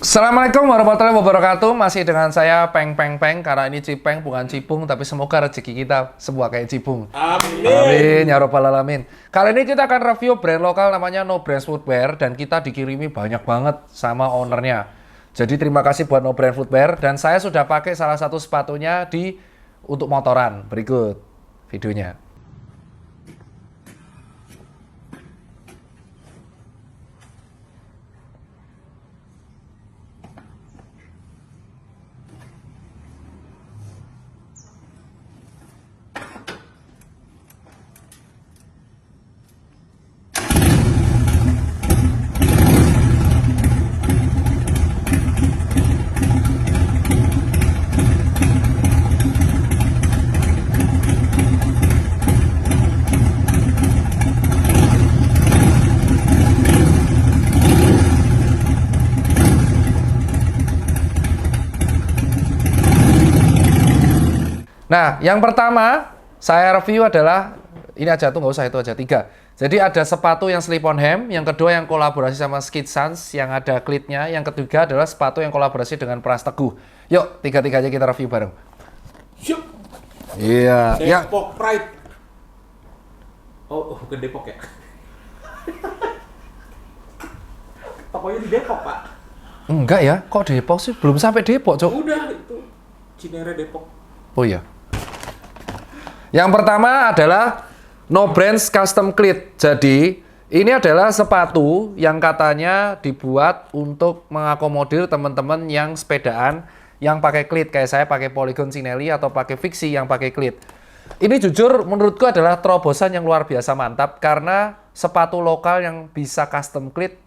Assalamualaikum warahmatullahi wabarakatuh. Masih dengan saya Peng karena ini Cipeng bukan Cipung, tapi semoga rezeki kita semua kayak Cipung. Amin. Amin ya robbal alamin. Kali ini kita akan review brand lokal namanya No Brands Footwear dan kita dikirimi banyak banget sama ownernya. Jadi terima kasih buat No Brands Footwear dan saya sudah pakai salah satu sepatunya untuk motoran. Berikut videonya. Nah, yang pertama saya review adalah ini aja tuh, nggak usah itu aja, 3. Jadi ada sepatu yang slip on hem, yang kedua yang kolaborasi sama Skid Sans yang ada klitnya, yang ketiga adalah sepatu yang kolaborasi dengan Pras Teguh. Yuk, tiga-tiganya kita review bareng. Syuk. Iya. Depok Pride. Oh, bukan Depok ya? Tokonya di Depok, Pak. Enggak ya, kok Depok sih? Belum sampai Depok, Cok. Udah, itu Cinere Depok. Oh iya. Yang pertama adalah No Brands Custom Cleat. Jadi, ini adalah sepatu yang katanya dibuat untuk mengakomodir teman-teman yang sepedaan yang pakai cleat. Kayak saya pakai Polygon Cinelli atau pakai Fixie yang pakai cleat. Ini jujur menurutku adalah terobosan yang luar biasa mantap karena sepatu lokal yang bisa custom cleat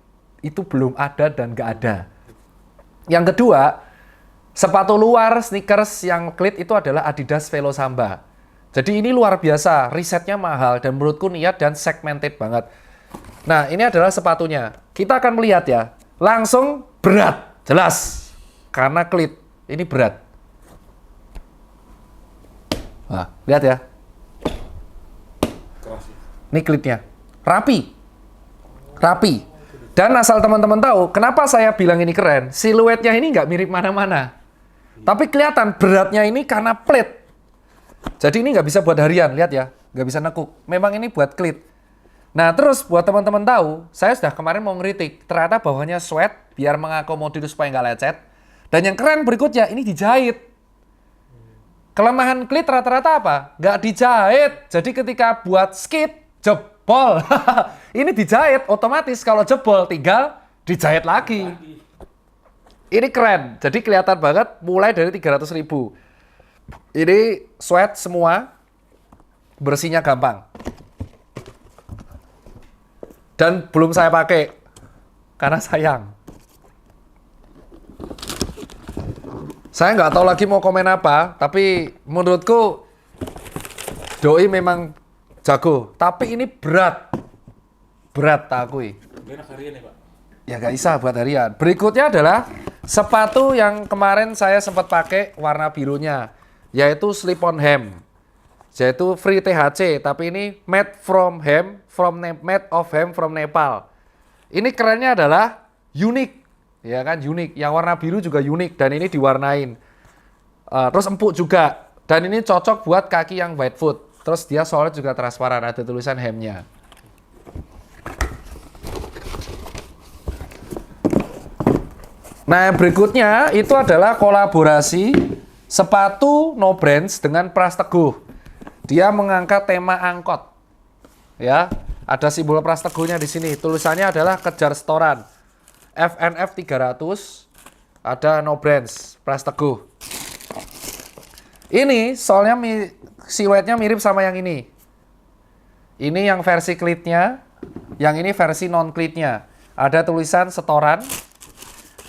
itu belum ada dan nggak ada. Yang kedua, sepatu luar sneakers yang cleat itu adalah Adidas Velo Samba. Jadi ini luar biasa, risetnya mahal dan menurutku niat dan segmented banget. Nah, ini adalah sepatunya. Kita akan melihat ya, langsung berat, jelas. Karena cleat, ini berat. Nah, lihat ya. Keras ya. Ini cleatnya. Rapi. Rapi. Dan asal teman-teman tahu, kenapa saya bilang ini keren, siluetnya ini nggak mirip mana-mana. Tapi kelihatan beratnya ini karena plate. Jadi ini nggak bisa buat harian, lihat ya. Nggak bisa nekuk. Memang ini buat cleat. Nah, terus buat teman-teman tahu, saya sudah kemarin mau ngeritik. Ternyata bawahnya sweat, biar mengakomodir supaya nggak lecet. Dan yang keren berikutnya, ini dijahit. Kelemahan cleat rata-rata apa? Nggak dijahit. Jadi ketika buat skid, jebol. Ini dijahit, otomatis kalau jebol tinggal dijahit lagi. Ini keren, jadi kelihatan banget mulai dari 300.000. Ini sweat semua, bersihnya gampang. Dan belum saya pakai, karena sayang. Saya nggak tahu lagi mau komen apa, tapi menurutku Doi memang jago. Tapi ini berat. Berat tak akui. Enak harian ya, Pak? Ya nggak bisa buat harian. Berikutnya adalah sepatu yang kemarin saya sempat pakai warna birunya, yaitu slip on hem, yaitu free THC, tapi ini made of hem from Nepal. Ini kerennya adalah unik, ya kan, unik. Yang warna biru juga unik dan ini diwarnain. Terus empuk juga dan ini cocok buat kaki yang white foot. Terus dia soalnya juga transparan, ada tulisan hemnya. Nah, yang berikutnya itu adalah kolaborasi sepatu No Brands dengan Pras Teguh. Dia mengangkat tema angkot. Ya, ada simbol Pras Teguhnya di sini. Tulisannya adalah kejar setoran. FNF 300, ada No Brands Pras Teguh. Ini soalnya siluetnya mirip sama yang ini. Ini yang versi cleatnya, yang ini versi non cleatnya. Ada tulisan setoran,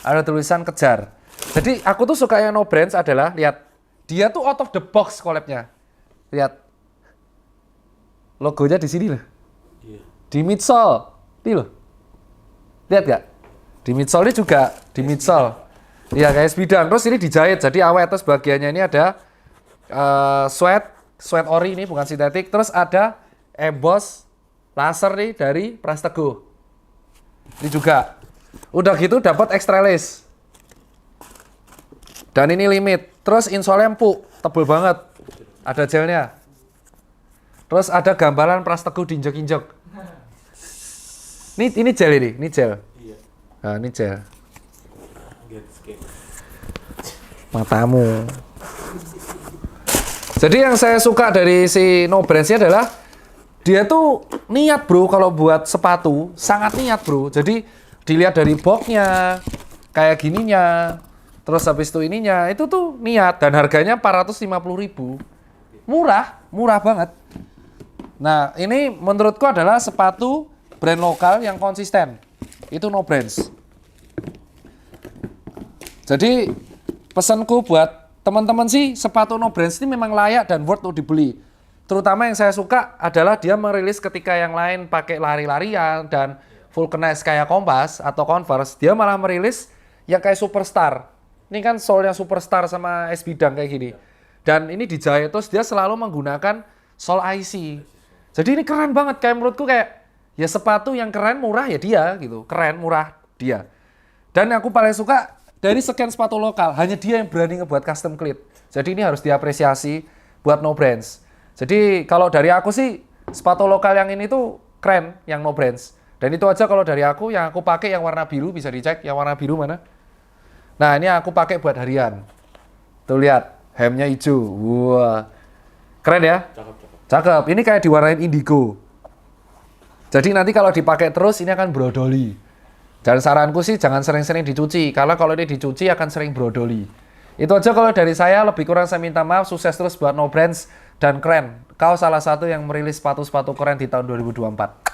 ada tulisan kejar. Jadi aku tuh suka yang No Brands adalah, lihat, dia tuh out of the box collab-nya. Lihat. Logonya di sini loh. Iya. Di midsole. Ini loh. Lihat gak? Di midsole ini juga, di midsole. Iya, kayak bidang. Terus ini dijahit, jadi awet. Terus bagiannya ini ada sweat ori ini, bukan sintetik. Terus ada emboss laser nih dari Pras Teguh. Ini juga. Udah gitu dapat extra lace. Dan ini limit. Terus insole empuk, tebel banget. Ada gelnya. Terus ada gambaran pras teguh diinjek-injek. Ini gel ini gel. Iya. Nah, ini gel. Get skate. Matamu. Jadi yang saya suka dari si No Brands-nya adalah dia tuh niat bro kalau buat sepatu, sangat niat bro. Jadi dilihat dari boxnya, kayak gininya, terus habis itu ininya, itu tuh niat dan harganya 450.000. Murah banget. Nah ini menurutku adalah sepatu brand lokal yang konsisten. Itu No Brands. Jadi pesanku buat teman-teman sih, sepatu No Brands ini memang layak dan worth untuk dibeli. Terutama yang saya suka adalah dia merilis ketika yang lain pakai lari-larian dan vulcanize kayak Kompas atau Converse, dia malah merilis yang kayak Superstar. Ini kan sole-nya Superstar sama S Bidang kayak gini. Dan ini dijahit terus dia selalu menggunakan sole IC. Jadi ini keren banget, kayak menurutku kayak ya sepatu yang keren murah ya dia gitu, keren murah dia. Dan yang aku paling suka dari sekian sepatu lokal, hanya dia yang berani ngebuat custom cleat. Jadi ini harus diapresiasi buat No Brands. Jadi kalau dari aku sih, sepatu lokal yang ini tuh keren, yang No Brands. Dan itu aja kalau dari aku, yang aku pakai yang warna biru, bisa dicek, yang warna biru mana? Nah ini aku pakai buat harian. Tuh lihat, hemnya hijau. Wah, keren ya? Cakep. Cakep, ini kayak diwarnain indigo. Jadi nanti kalau dipakai terus, ini akan brodoli. Dan saranku sih jangan sering-sering dicuci, karena kalau ini dicuci akan sering brodoli. Itu aja kalau dari saya, lebih kurang saya minta maaf, sukses terus buat No Brands, dan keren. Kau salah satu yang merilis sepatu-sepatu keren di tahun 2024.